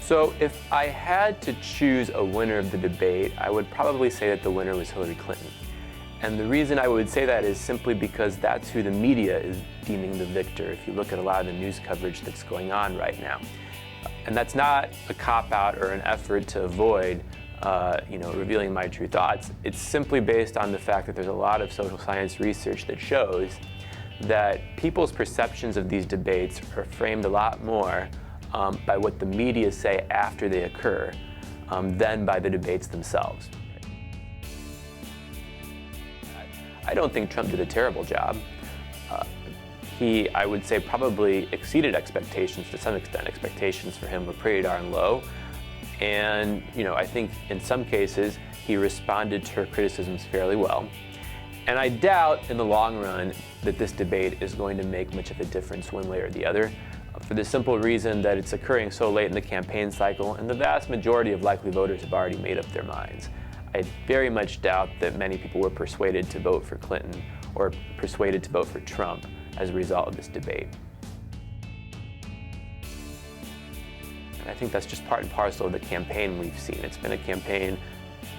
So if I had to choose a winner of the debate, I would probably say that the winner was Hillary Clinton. And the reason I would say that is simply because that's who the media is deeming the victor if you look at a lot of the news coverage that's going on right now. And that's not a cop-out or an effort to avoid revealing my true thoughts. It's simply based on the fact that there's a lot of social science research that shows that people's perceptions of these debates are framed a lot more by what the media say after they occur than by the debates themselves. I don't think Trump did a terrible job. He, I would say, probably exceeded expectations to some extent. Expectations for him were pretty darn low. And, I think in some cases he responded to her criticisms fairly well. And I doubt in the long run that this debate is going to make much of a difference one way or the other, for the simple reason that it's occurring so late in the campaign cycle and the vast majority of likely voters have already made up their minds. I very much doubt that many people were persuaded to vote for Clinton or persuaded to vote for Trump as a result of this debate. And I think that's just part and parcel of the campaign we've seen. It's been a campaign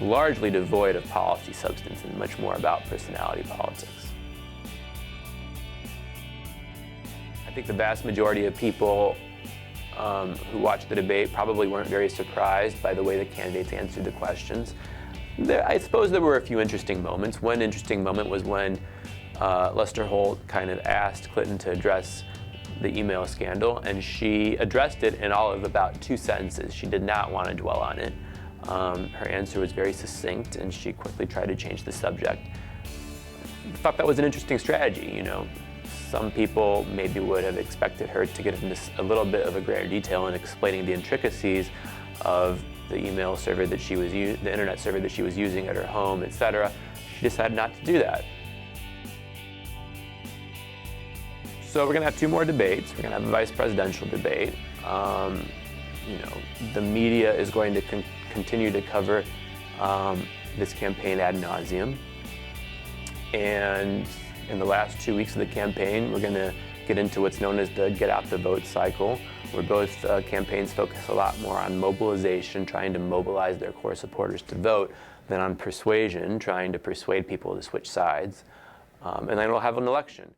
largely devoid of policy substance and much more about personality politics. I think the vast majority of people who watched the debate probably weren't very surprised by the way the candidates answered the questions. I suppose there were a few interesting moments. One interesting moment was when Lester Holt kind of asked Clinton to address the email scandal, and she addressed it in all of about 2 sentences. She did not want to dwell on it. Her answer was very succinct, and she quickly tried to change the subject. I thought that was an interesting strategy, Some people maybe would have expected her to get into a little bit of a greater detail in explaining the intricacies of the email server that she was the internet server that she was using at her home, etc. She decided not to do that. So we're going to have 2 more debates. We're going to have a vice presidential debate. The media is going to continue to cover this campaign ad nauseum. And in the last 2 weeks of the campaign, we're going to get into what's known as the get out the vote cycle, where both campaigns focus a lot more on mobilization, trying to mobilize their core supporters to vote, than on persuasion, trying to persuade people to switch sides. And then we'll have an election.